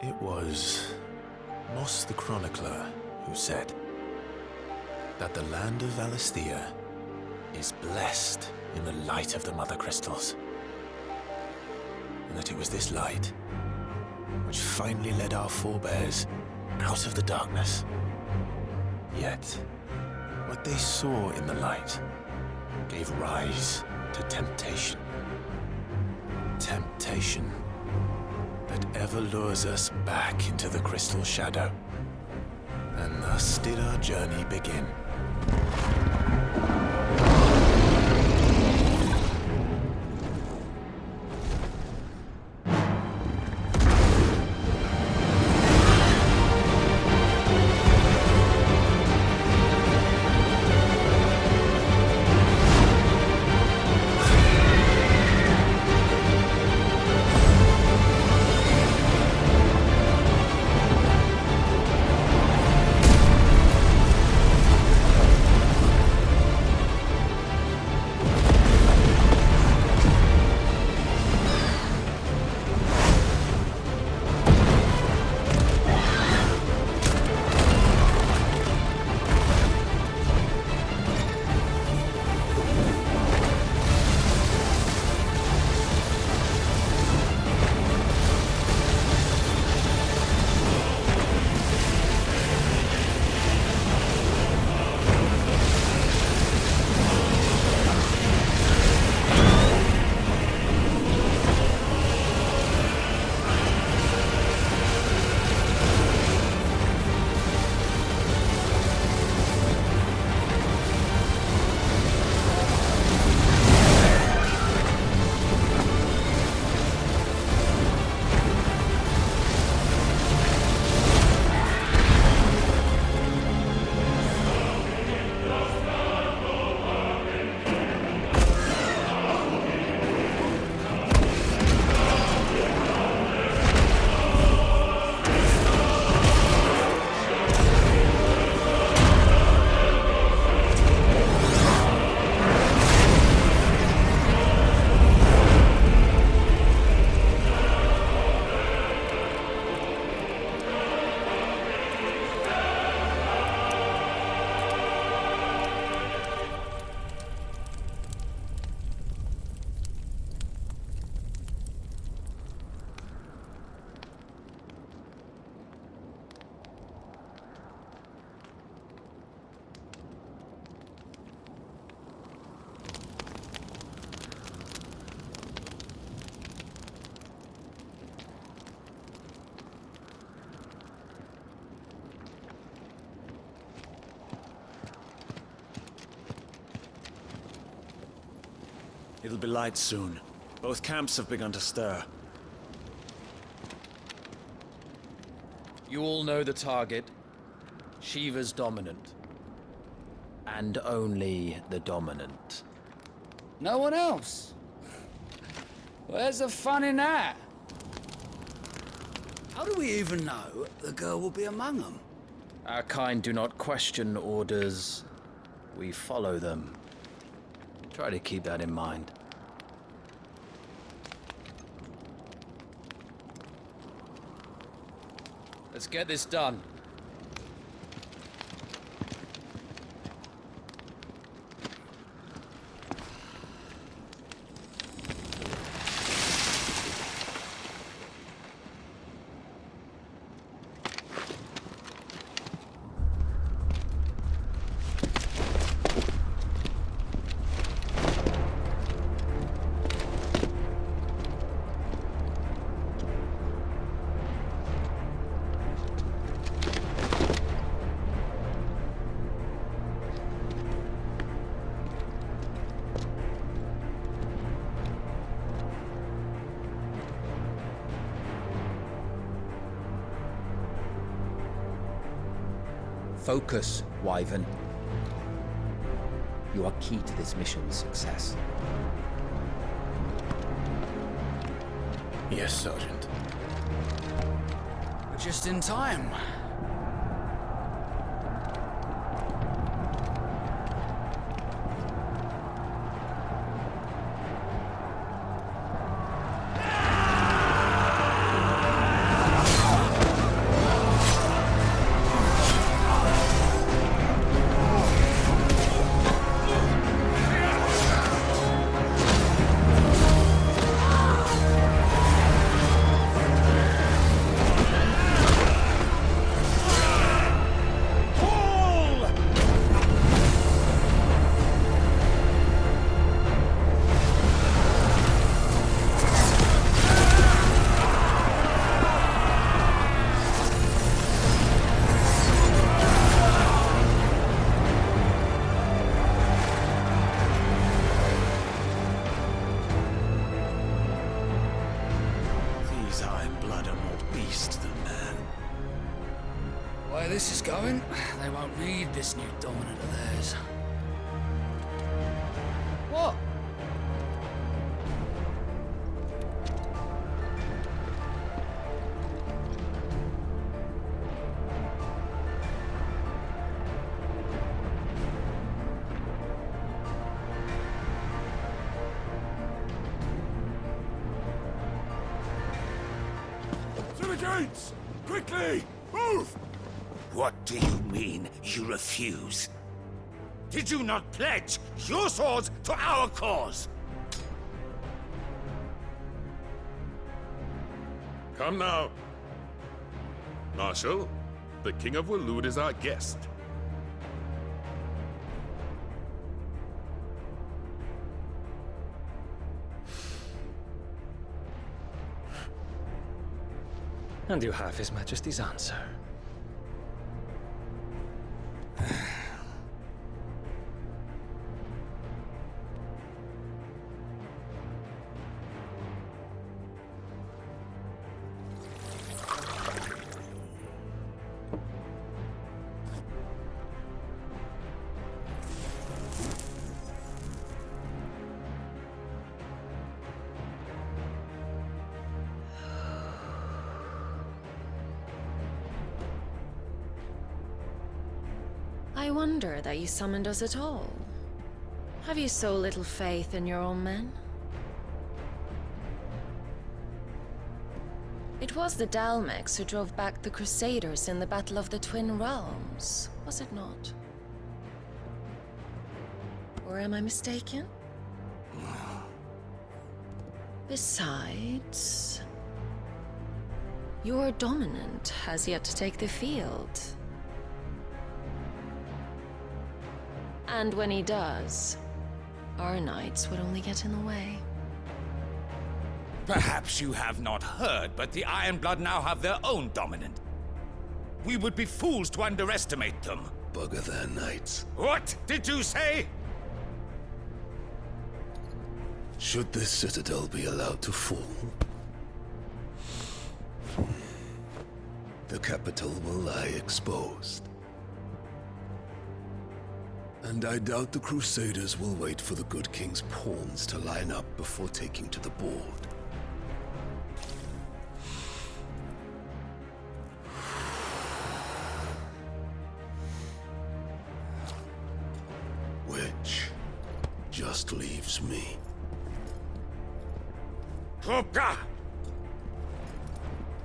It was Moss the Chronicler who said that the land of Valisthea is blessed in the light of the Mother Crystals. And that it was this light which finally led our forebears out of the darkness. Yet, what they saw in the light gave rise to temptation. Temptation that ever lures us back into the crystal shadow. And thus did our journey begin. It'll be light soon. Both camps have begun to stir. You all know the target. Shiva's dominant. And only the dominant. No one else? Where's the fun in that? How do we even know the girl will be among them? Our kind do not question orders. We follow them. Try to keep that in mind. Let's get this done. Focus, Wyvern. You are key to this mission's success. Yes, Sergeant. We're just in time. beast, the man. The way this is going, they won't need this new dominant of theirs. What? To the gates! Quickly! Move! What do you mean, you refuse? Did you not pledge your swords to our cause? Come now. Marshal, the King of Waloed is our guest. And you have His Majesty's answer. I wonder that you summoned us at all. Have you so little faith in your own men? It was the Dalmex who drove back the Crusaders in the Battle of the Twin Realms, was it not? Or am I mistaken? Besides, your dominant has yet to take the field. And when he does, our knights would only get in the way. Perhaps you have not heard, but the Ironblood now have their own dominant. We would be fools to underestimate them. Bugger their knights. What did you say? Should this citadel be allowed to fall, the capital will lie exposed. And I doubt the Crusaders will wait for the good king's pawns to line up before taking to the board. Which just leaves me. Hopka!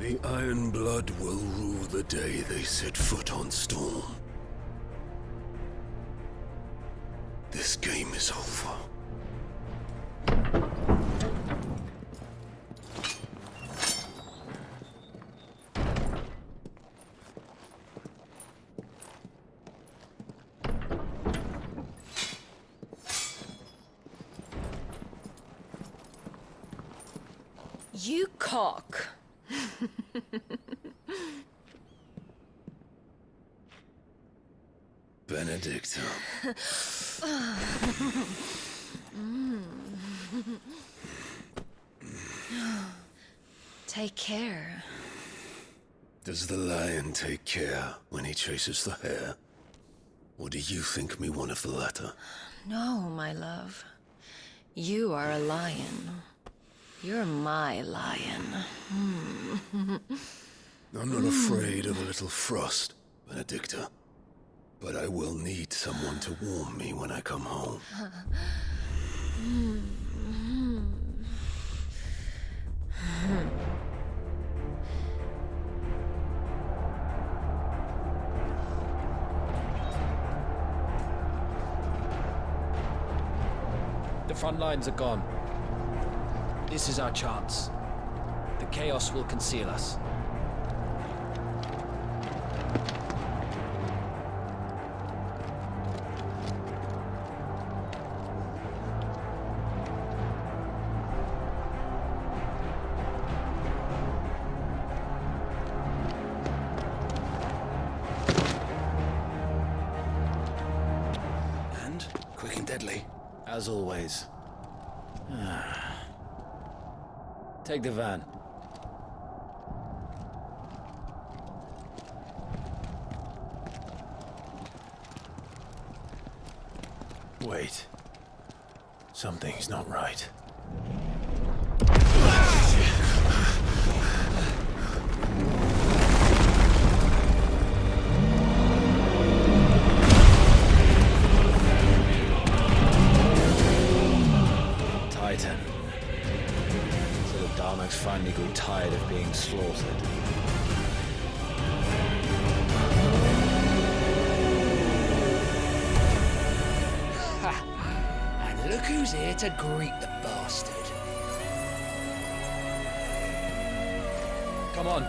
The Iron Blood will rue the day they set foot on Storm. This game is over. You cock! Benedicta. Take care. Does the lion take care when he chases the hare? Or do you think me one of the latter? No, my love. You are a lion. You're my lion. I'm not afraid of a little frost, Benedicta. But I will need someone to warm me when I come home. The front lines are gone. This is our chance. The chaos will conceal us. And quick and deadly. As always. Take the van. Wait. Something's not right. Titan. So the Darmaks finally grew tired of being slaughtered. And look who's here to greet the bastard. Come on.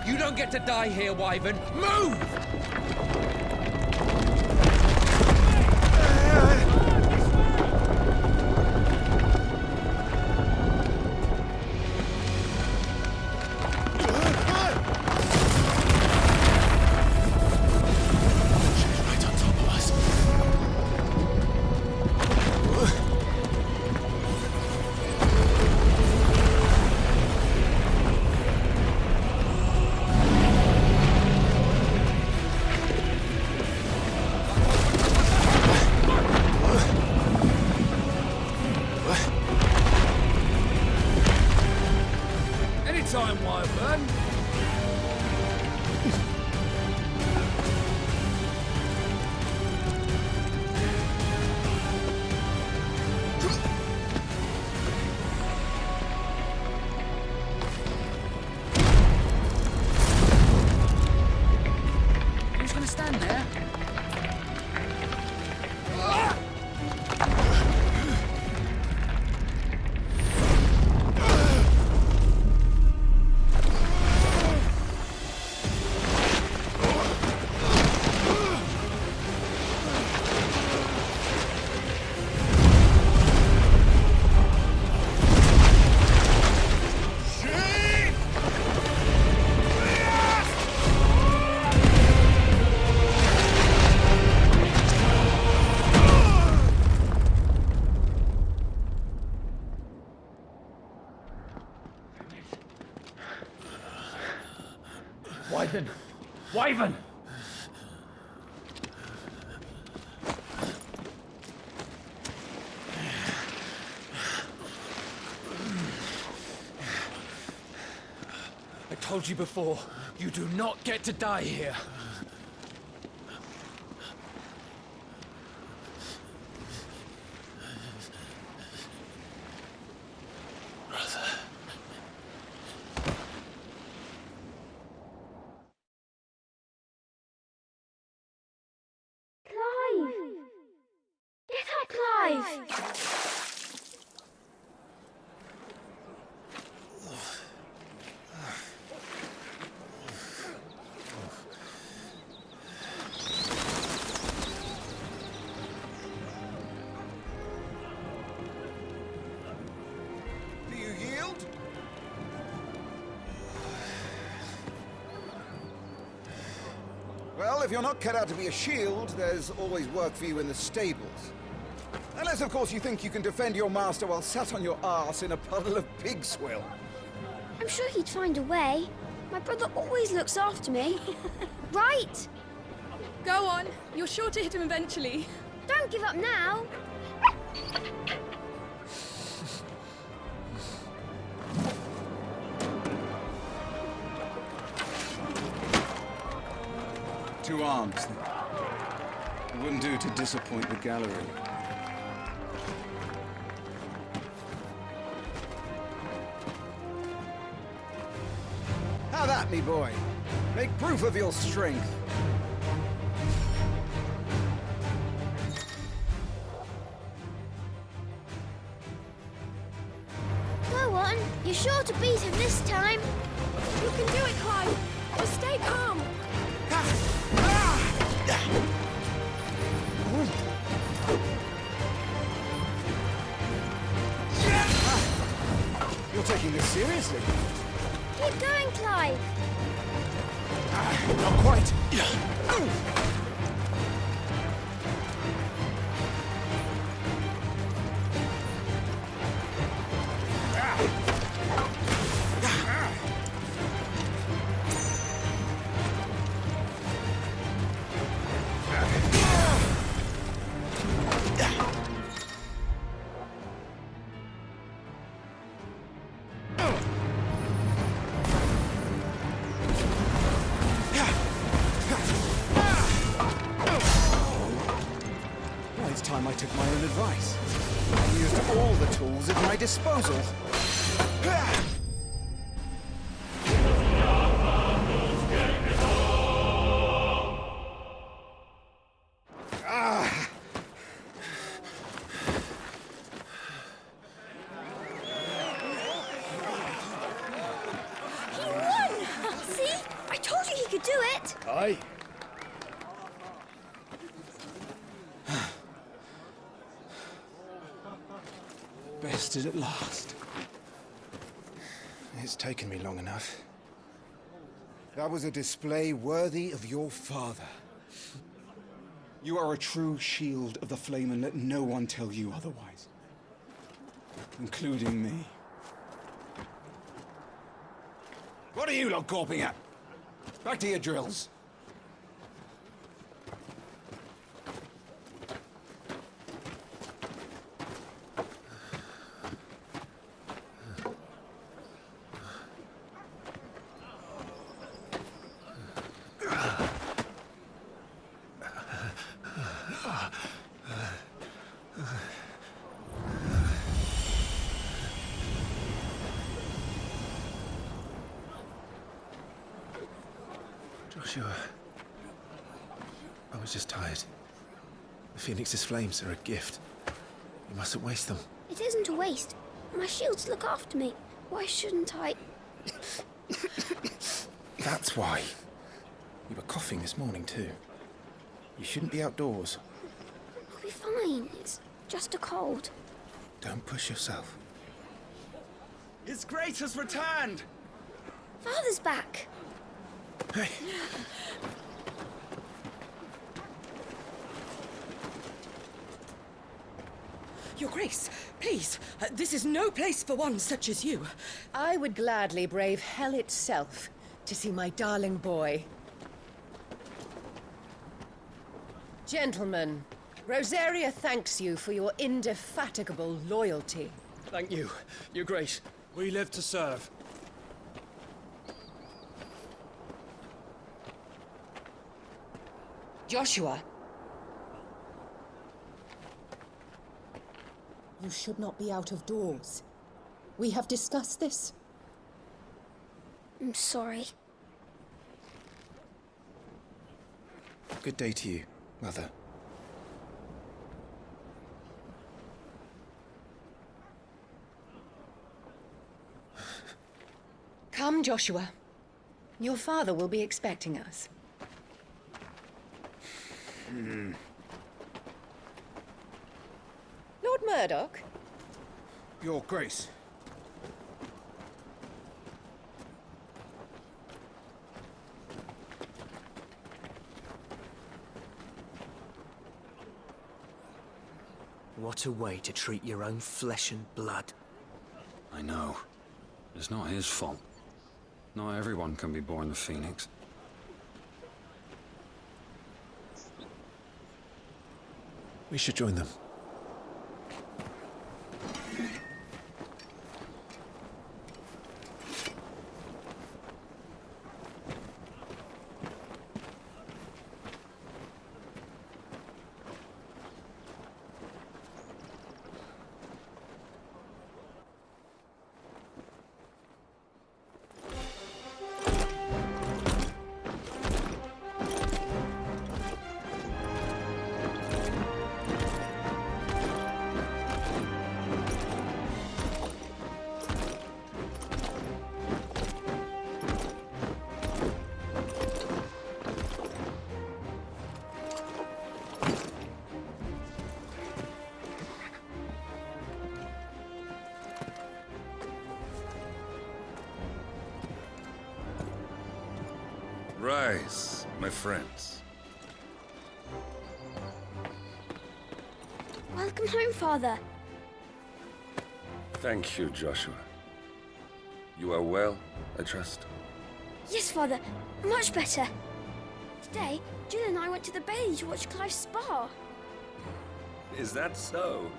You don't get to die here, Wyvern. Move! Right on top of us. Anytime, Wyvern. Who's gonna stand there? Wyvern! Wyvern! I told you before, you do not get to die here. if you're not cut out to be a shield, there's always work for you in the stables. Unless, of course, you think you can defend your master while sat on your arse in a puddle of pig swill. I'm sure he'd find a way. My brother always looks after me. Right? Go on. You're sure to hit him eventually. Don't give up now. Two arms, then. It wouldn't do to disappoint the gallery. How that, me boy? Make proof of your strength. Go on. You're sure to beat him this time. You can do it, Clive. Just stay calm. You're taking this seriously. Keep going, Clive. Not quite. It's time I took my own advice. I used all the tools at my disposal. He won! See? I told you he could do it. Aye. Bested at last. It's taken me long enough. That was a display worthy of your father. You are a true shield of the flame, and let no one tell you otherwise. Including me. What are you lot gawping at? Back to your drills. Joshua, I was just tired. The Phoenix's flames are a gift. You mustn't waste them. It isn't a waste. My shields look after me. Why shouldn't I? That's why. You were coughing this morning too. You shouldn't be outdoors. I'll be fine. It's just a cold. Don't push yourself. His Grace has returned! Father's back. Hey. Your Grace, please, this is no place for one such as you. I would gladly brave hell itself to see my darling boy. Gentlemen, Rosaria thanks you for your indefatigable loyalty. Thank you, Your Grace. We live to serve. Joshua. You should not be out of doors. We have discussed this. I'm sorry. Good day to you, Mother. Come, Joshua. Your father will be expecting us. Lord Murdoch? Your Grace. What a way to treat your own flesh and blood. I know. It's not his fault. Not everyone can be born the Phoenix. We should join them. Rise, my friends. Welcome home, Father. Thank you, Joshua. You are well, I trust? Yes, Father. Much better. Today, Jill and I went to the Bailey to watch Clive's spa. Is that so?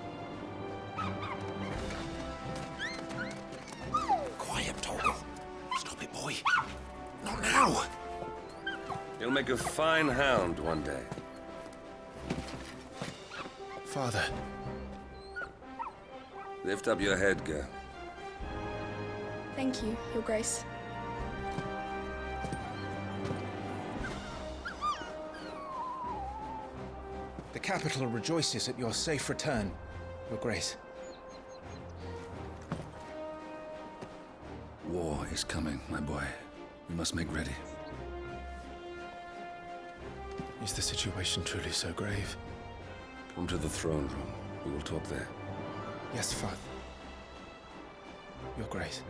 Quiet, Torgal. Stop it, boy. Not now. You'll make a fine hound one day. Father. Lift up your head, girl. Thank you, Your Grace. The capital rejoices at your safe return, Your Grace. War is coming, my boy. We must make ready. Is the situation truly so grave? Come to the throne room. We will talk there. Yes, Father. Your Grace.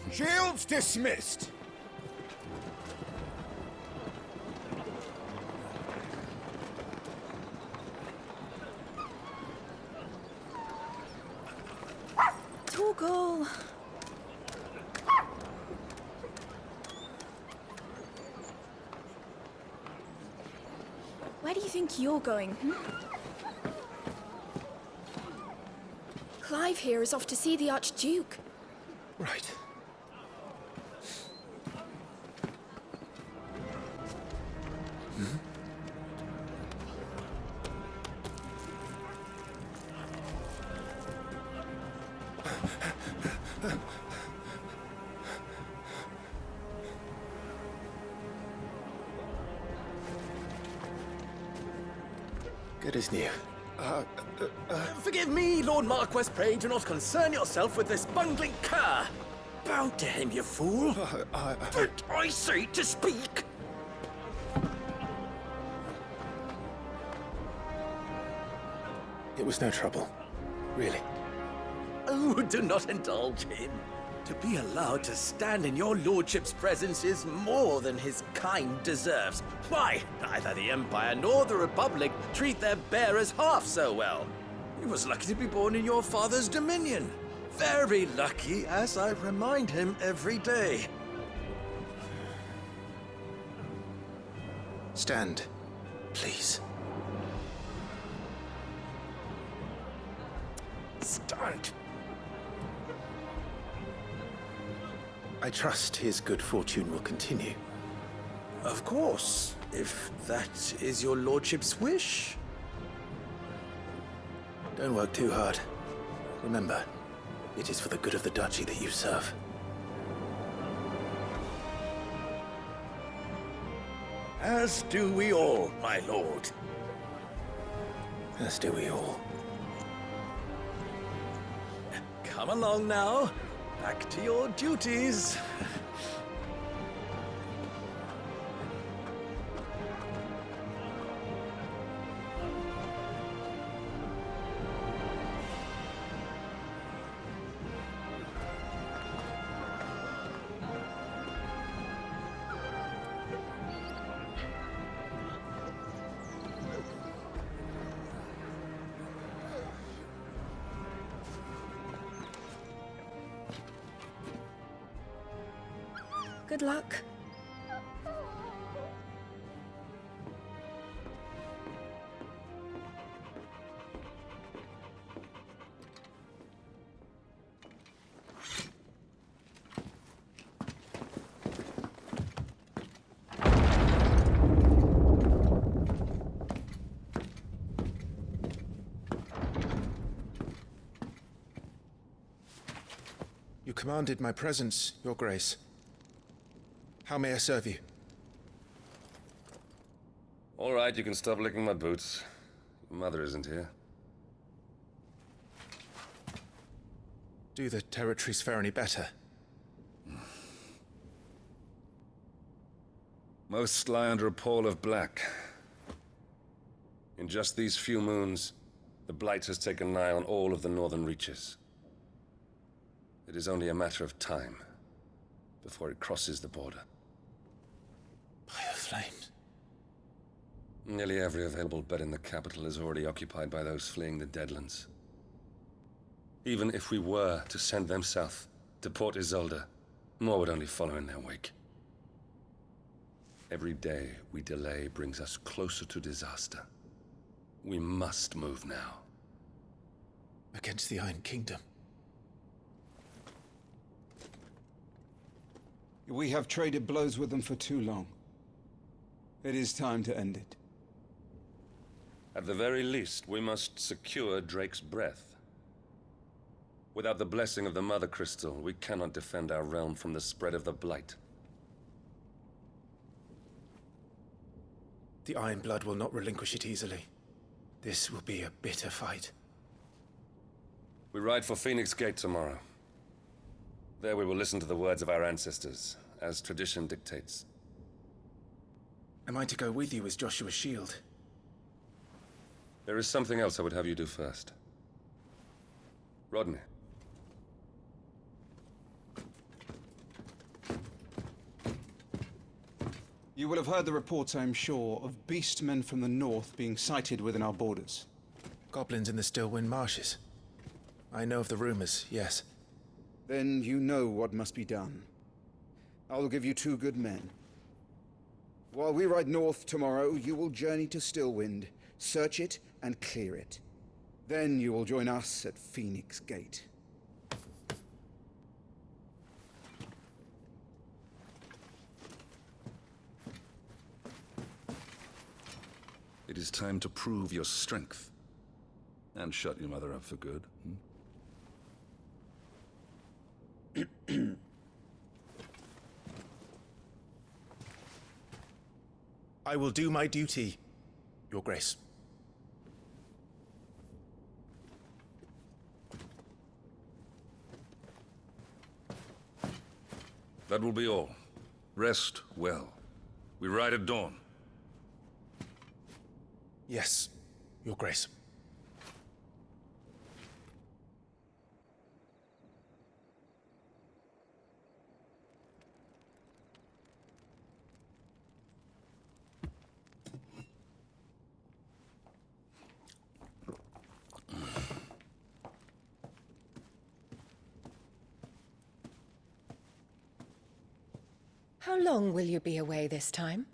Shields dismissed! Torgal! Where do you think you're going? Clive here is off to see the Archduke. Right. Good as new. Forgive me, Lord Marquess, pray do not concern yourself with this bungling cur. Bow to him, you fool. Did I say to speak? It was no trouble. Really. Oh, do not indulge him. To be allowed to stand in your lordship's presence is more than his kind deserves. Why, neither the Empire nor the Republic treat their bearers half so well. He was lucky to be born in your father's dominion. Very lucky, as I remind him every day. Stand, please. Stand. I trust his good fortune will continue. Of course, if that is your lordship's wish. Don't work too hard. Remember, it is for the good of the duchy that you serve. As do we all, my lord. As do we all. Come along now. Back to your duties. Good luck. You commanded my presence, Your Grace. How may I serve you? All right, you can stop licking my boots. Your mother isn't here. Do the territories fare any better? Most lie under a pall of black. In just these few moons, the Blight has taken nigh on all of the northern reaches. It is only a matter of time before it crosses the border. By the flames. Nearly every available bed in the capital is already occupied by those fleeing the Deadlands. Even if we were to send them south, to Port Isolde, more would only follow in their wake. Every day we delay brings us closer to disaster. We must move now. Against the Iron Kingdom. We have traded blows with them for too long. It is time to end it. At the very least, we must secure Drake's breath. Without the blessing of the Mother Crystal, we cannot defend our realm from the spread of the Blight. The Iron Blood will not relinquish it easily. This will be a bitter fight. We ride for Phoenix Gate tomorrow. There we will listen to the words of our ancestors, as tradition dictates. Am I to go with you as Joshua's shield? There is something else I would have you do first. Rodney. You will have heard the reports, I am sure, of beastmen from the north being sighted within our borders. Goblins in the Stillwind Marshes. I know of the rumors, yes. Then you know what must be done. I will give you 2 good men. While we ride north tomorrow, you will journey to Stillwind, search it and clear it. Then you will join us at Phoenix Gate. It is time to prove your strength. And shut your mother up for good. I will do my duty, Your Grace. That will be all. Rest well. We ride at dawn. Yes, Your Grace. How long will you be away this time?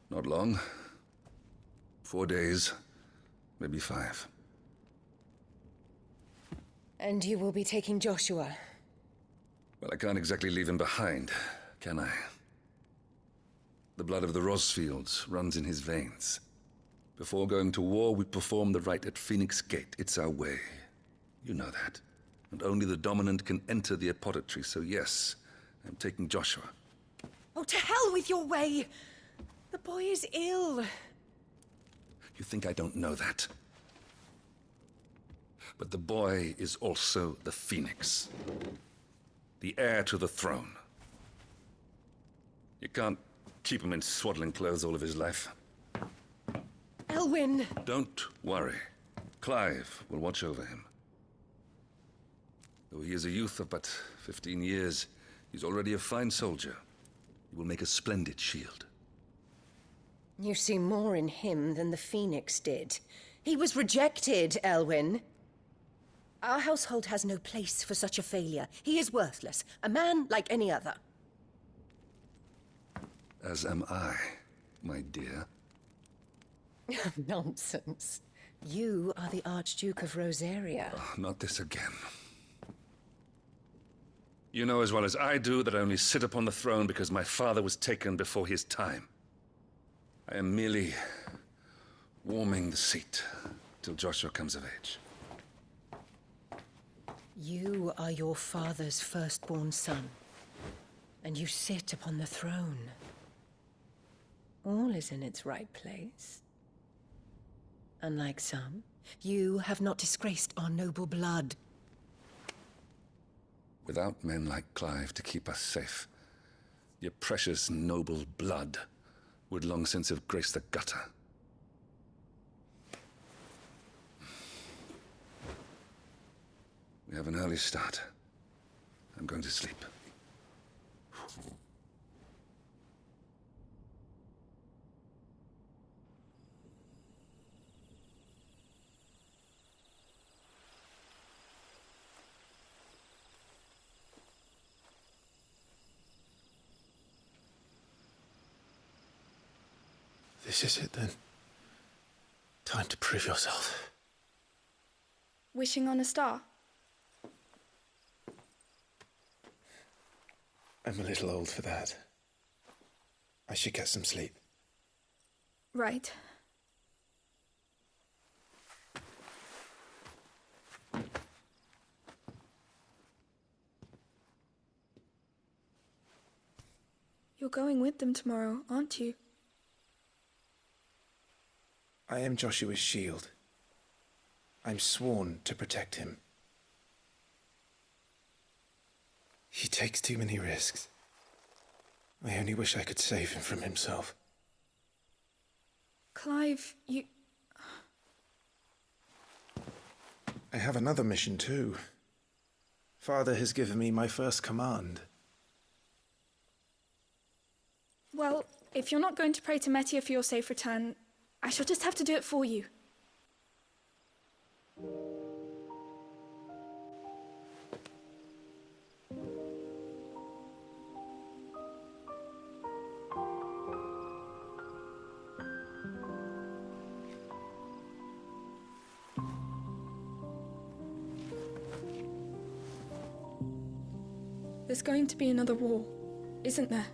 Not long. 4 days, maybe 5. And you will be taking Joshua? Well, I can't exactly leave him behind, can I? The blood of the Rosfields runs in his veins. Before going to war, we perform the rite at Phoenix Gate. It's our way. You know that. And only the dominant can enter the apothecary, so yes, I'm taking Joshua. Oh, to hell with your way! The boy is ill. You think I don't know that? But the boy is also the Phoenix. The heir to the throne. You can't keep him in swaddling clothes all of his life. Elwyn! Don't worry. Clive will watch over him. Though he is a youth of but 15 years, he's already a fine soldier. He will make a splendid shield. You see more in him than the Phoenix did. He was rejected, Elwyn. Our household has no place for such a failure. He is worthless, a man like any other. as am I, my dear. Nonsense. You are the Archduke of Rosaria. Oh, not this again. You know as well as I do that I only sit upon the throne because my father was taken before his time. I am merely warming the seat till Joshua comes of age. You are your father's firstborn son, and you sit upon the throne. All is in its right place. Unlike some, you have not disgraced our noble blood. Without men like Clive to keep us safe, your precious noble blood would long since have graced the gutter. We have an early start. I'm going to sleep. This is it then. Time to prove yourself. Wishing on a star? I'm a little old for that. I should get some sleep. Right. You're going with them tomorrow, aren't you? I am Joshua's shield. I'm sworn to protect him. He takes too many risks. I only wish I could save him from himself. Clive, you... I have another mission too. Father has given me my first command. Well, if you're not going to pray to Metia for your safe return, I shall just have to do it for you. There's going to be another war, isn't there?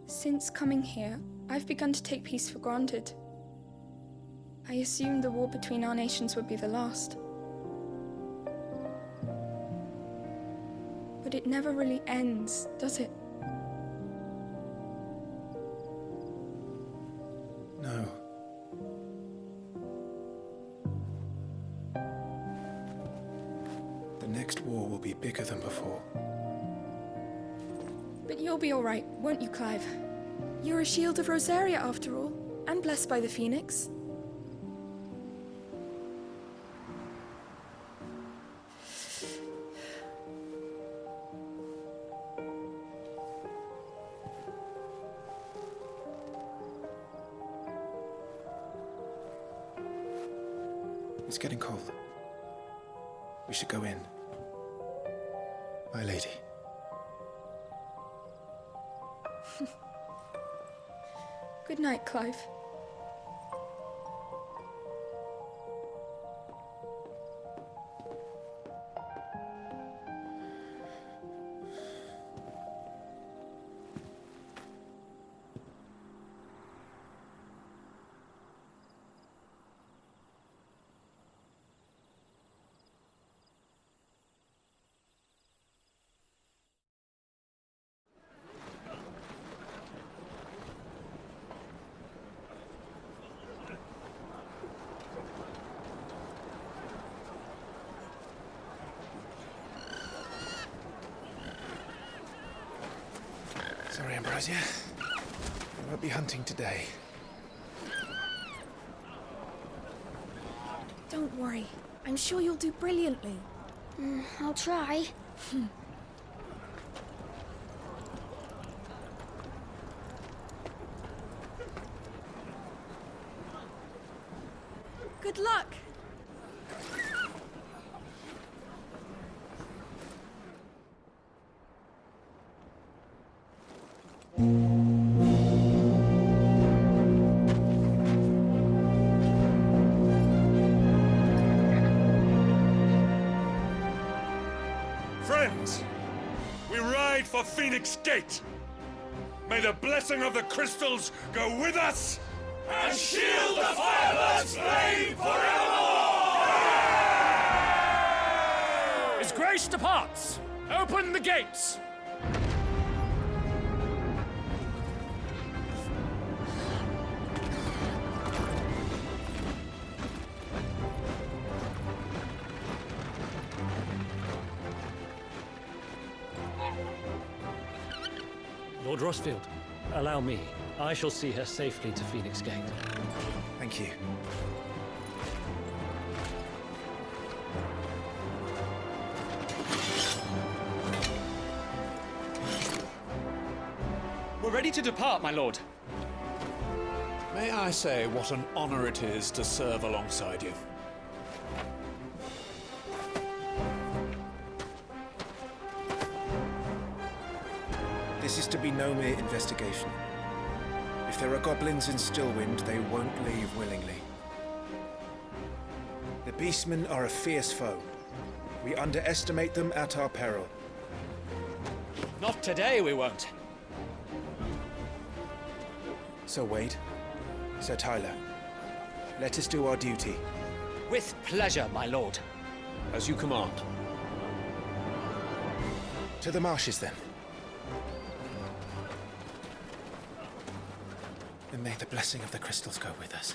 Since coming here, I've begun to take peace for granted. I assumed the war between our nations would be the last. But it never really ends, does it? No. The next war will be bigger than before. But you'll be all right, won't you, Clive? You're a shield of Rosaria, after all, and blessed by the Phoenix. It's getting cold. We should go in. My lady. Good night, Clive. Sorry, Ambrosia. I won't be hunting today. Don't worry. I'm sure you'll do brilliantly. I'll try. Good luck! Friends, we ride for Phoenix Gate. May the blessing of the crystals go with us And shield the Firebird's flame forevermore! His Grace departs! Open the gates! Lord Rosfield, allow me. I shall see her safely to Phoenix Gate. Thank you. We're ready to depart, my lord. May I say what an honor it is to serve alongside you? This is to be no mere investigation. If there are goblins in Stillwind, they won't leave willingly. The Beastmen are a fierce foe. We underestimate them at our peril. Not today, we won't. Sir Wade, Sir Tyler, let us do our duty. With pleasure, my lord. As you command. To the marshes, then. And may the blessing of the crystals go with us.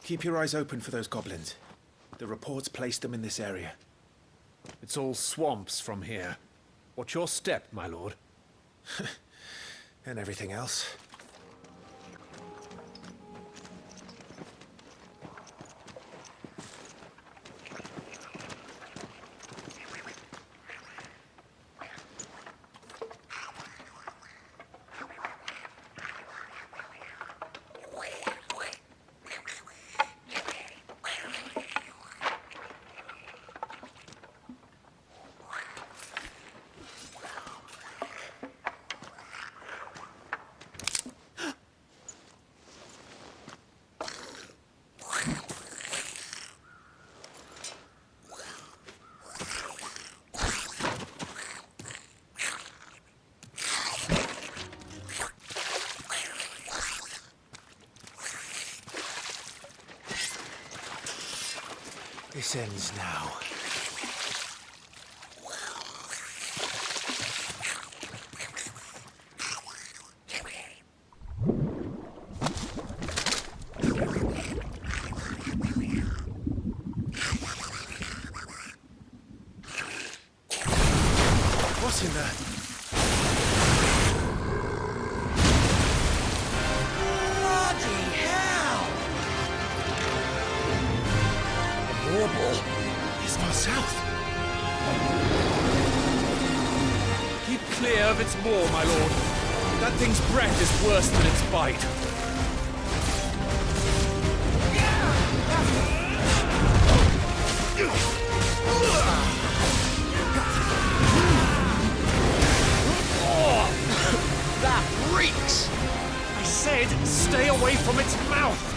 Keep your eyes open for those goblins. The reports placed them in this area. It's all swamps from here. What's your step, my lord? And everything else. This ends now. What's in there? It's far south. Keep clear of its maw, my lord. That thing's breath is worse than its bite. Oh, that reeks! I said stay away from its mouth!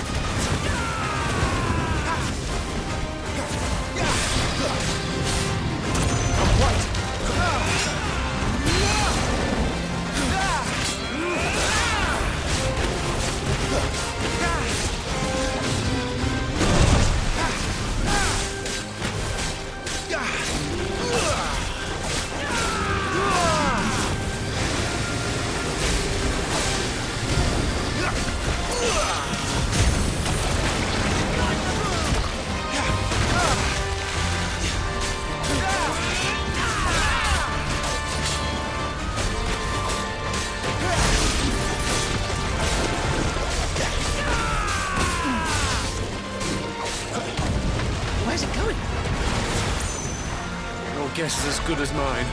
Your guess is as good as mine.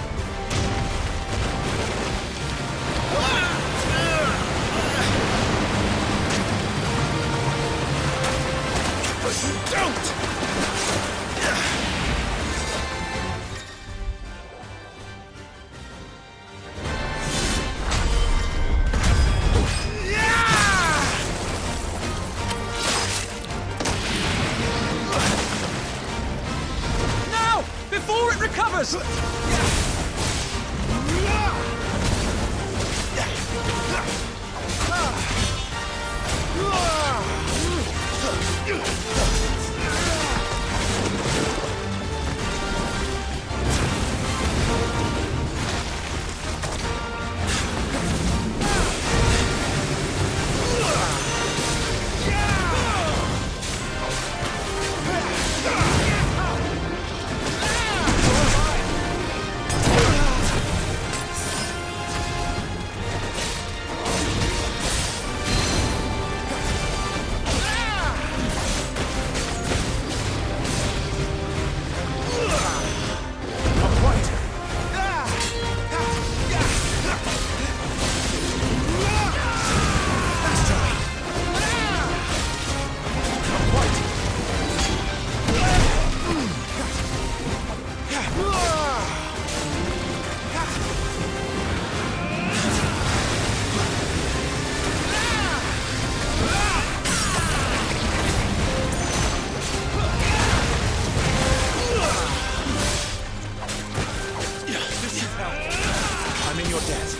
I'm in your debt.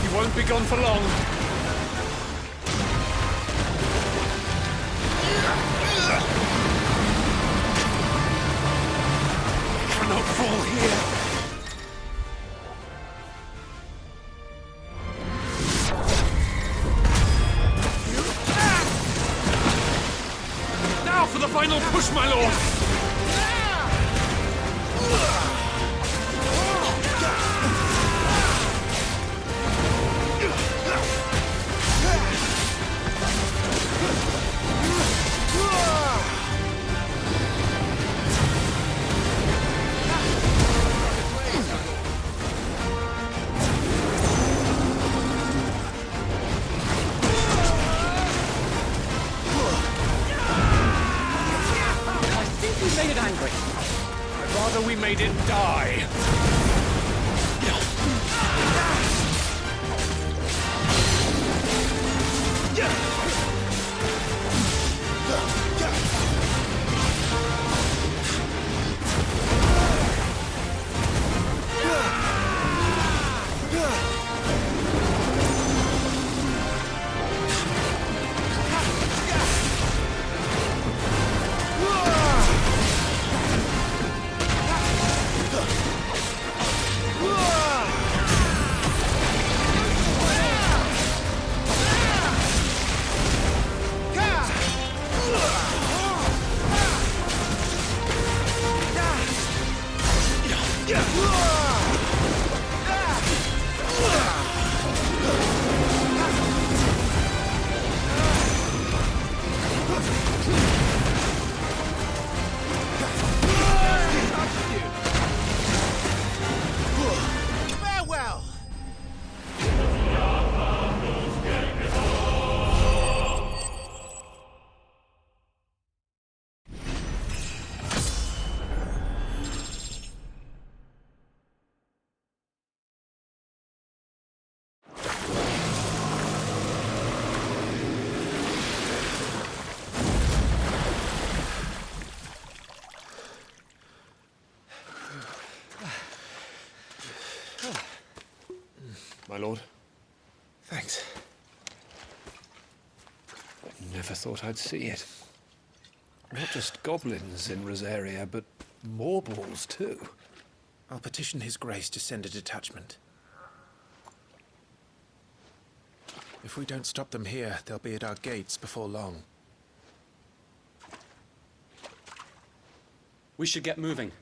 You won't be gone for long. I cannot fall here. Now for the final push, my lord! Made it angry. I'd rather we made it die. Farewell! My lord, Thanks. never thought I'd see it. Not just goblins in Rosaria, but morbles too. I'll petition His Grace to send a detachment. If we don't stop them here, they'll be at our gates before long. We should get moving.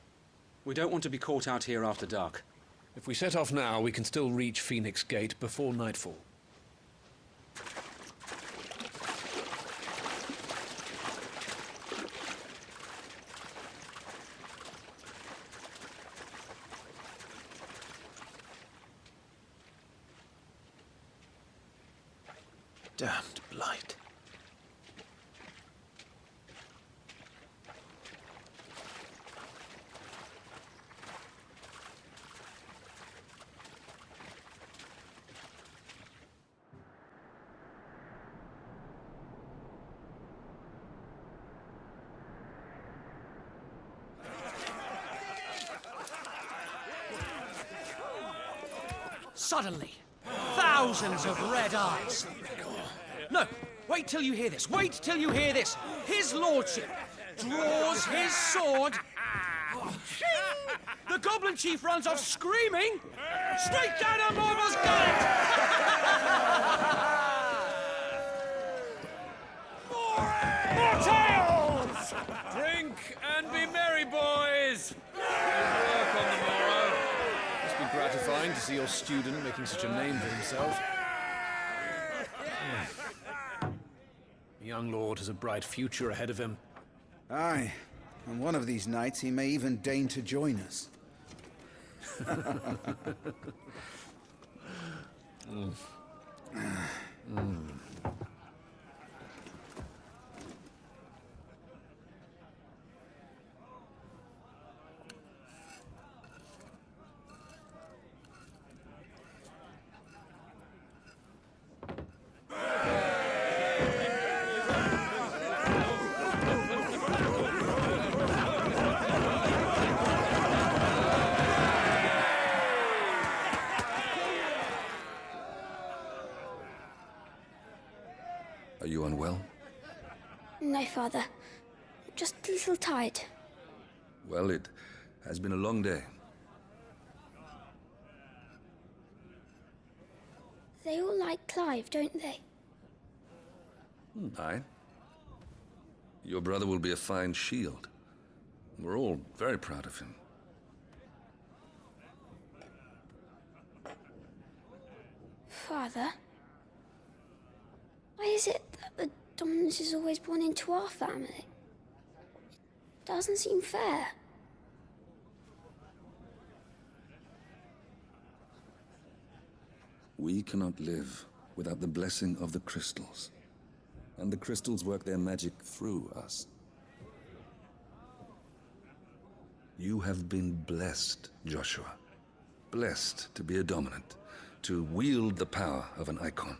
We don't want to be caught out here after dark. If we set off now, we can still reach Phoenix Gate before nightfall. Damned blight. Suddenly, thousands of red eyes. No, wait till you hear this. Wait till you hear this. His lordship draws his sword. The goblin chief runs off screaming straight down a mortal's gullet. More tales! Drink and be merry, boys! Good work on the morrow. Must be gratifying to see your student making such a name for himself. The young lord has a bright future ahead of him. Aye, and one of these nights he may even deign to join us. Father. Just a little tired. Well, it has been a long day. They all like Clive, don't they? Aye. Your brother will be a fine shield. We're all very proud of him. Father? Why is it that the dominance is always born into our family? It doesn't seem fair. We cannot live without the blessing of the crystals. And the crystals work their magic through us. You have been blessed, Joshua. Blessed to be a dominant, to wield the power of an icon.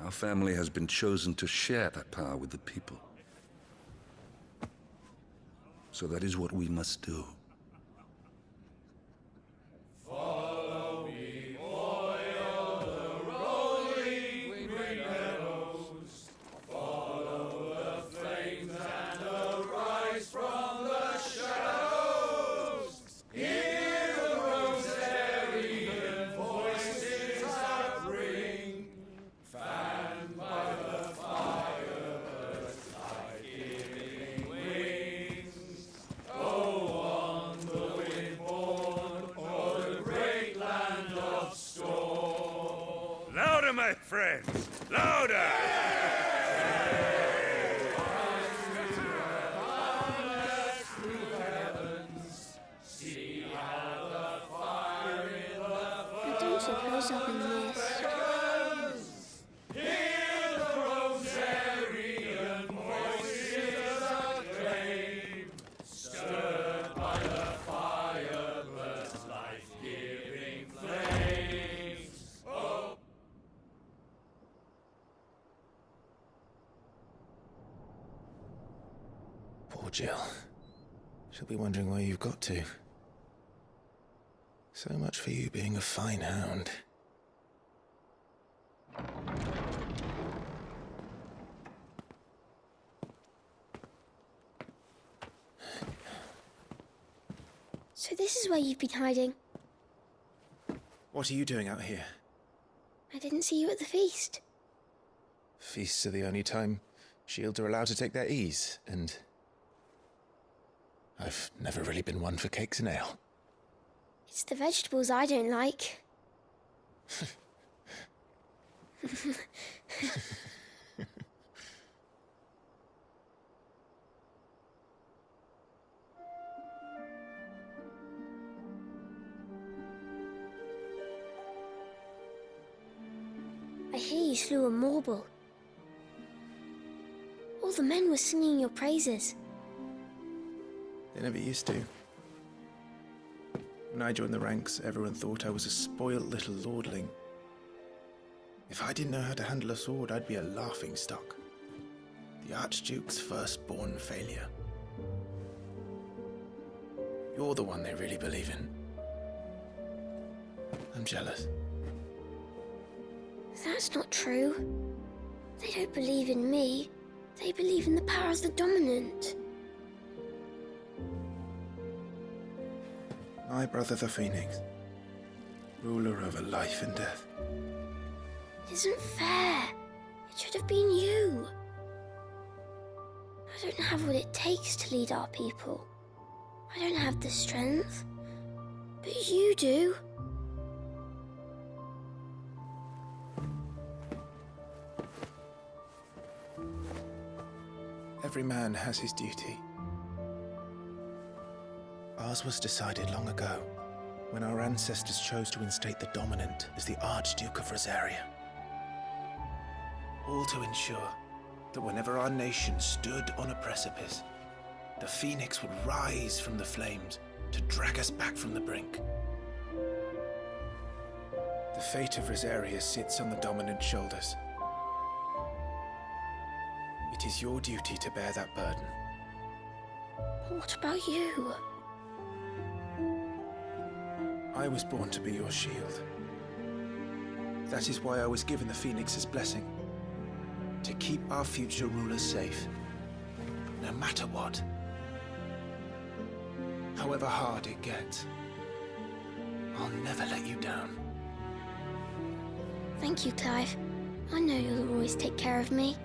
Our family has been chosen to share that power with the people. So that is what we must do. Follow me, boil the rolling green meadows. Follow the flames and arise from the shadows. Hear the rosarian voices that ring. Fanned by the fire's life-giving wings. Go on the wind-born o'er the great land of storm. Louder, my friends! Louder! See how the fire in the I don't suppose I'll be missed. Hear the rosarian voices acclaim, stirred by the fire's life-giving flames. Oh. Poor Jill. She'll be wondering where you've got to. So much for you being a fine hound. So this is where you've been hiding. What are you doing out here? I didn't see you at the feast. Feasts are the only time shields are allowed to take their ease, and I've never really been one for cakes and ale. It's the vegetables I don't like. I hear you slew a marble. All the men were singing your praises. They never used to. When I joined the ranks, everyone thought I was a spoilt little lordling. If I didn't know how to handle a sword, I'd be a laughingstock. The Archduke's firstborn failure. You're the one they really believe in. I'm jealous. That's not true. They don't believe in me. They believe in the power of the dominant. My brother the Phoenix, ruler over life and death. It isn't fair. It should have been you. I don't have what it takes to lead our people. I don't have the strength. But you do. Every man has his duty. Ours was decided long ago, when our ancestors chose to instate the dominant as the Archduke of Rosaria. All to ensure that whenever our nation stood on a precipice, the Phoenix would rise from the flames to drag us back from the brink. The fate of Rosaria sits on the dominant's shoulders. It is your duty to bear that burden. What about you? I was born to be your shield. That is why I was given the Phoenix's blessing. To keep our future rulers safe no matter what. However hard it gets, I'll never let you down. Thank you, Clive. I know you'll always take care of me.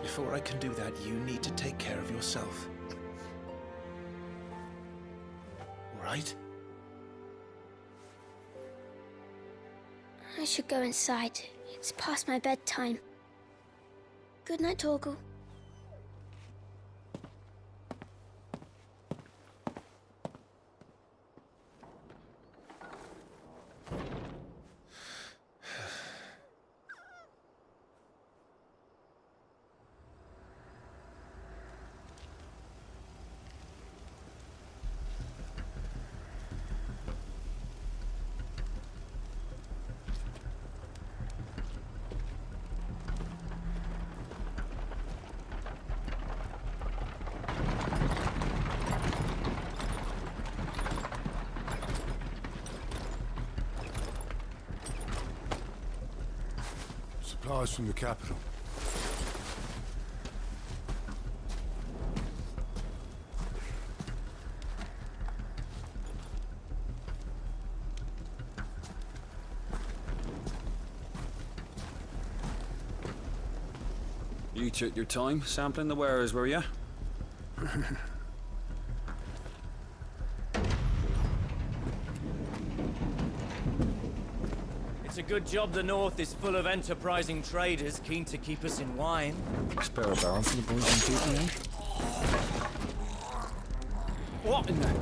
Before I can do that, you need to take care of yourself. All right? I should go inside. It's past my bedtime. Good night, Torgal. Supplies from the capital. You took your time sampling the wares, were you? It's a good job the North is full of enterprising traders keen to keep us in wine. Spare a barrel for the boys on duty, eh? What in the...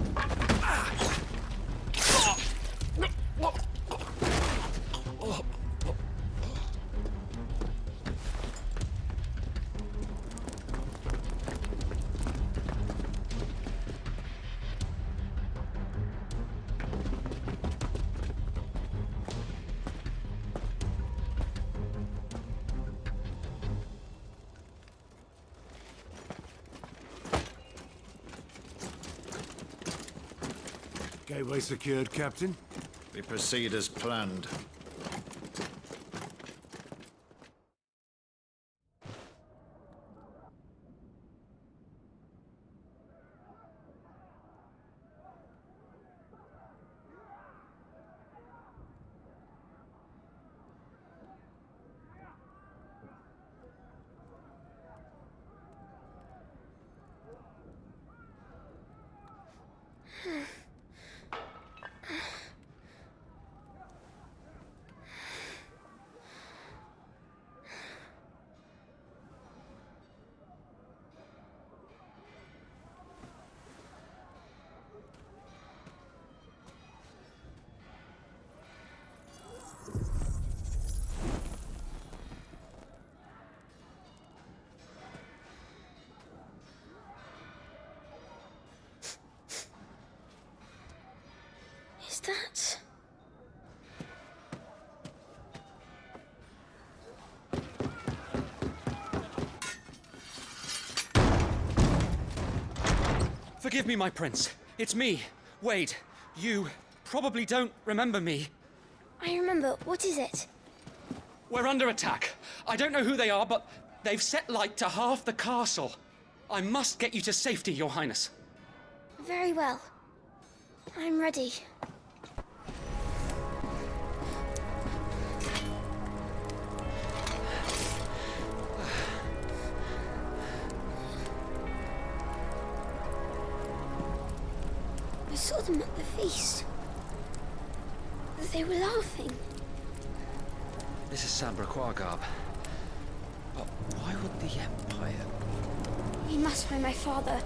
Gateway secured, Captain. We proceed as planned. Is that... Forgive me, my prince. It's me, Wade. You probably don't remember me. I remember. What is it? We're under attack. I don't know who they are, but they've set light to half the castle. I must get you to safety, Your Highness. Very well. I'm ready. I saw them at the feast. They were laughing. This is Sabra Quagab. But why would the Empire... We must find my father.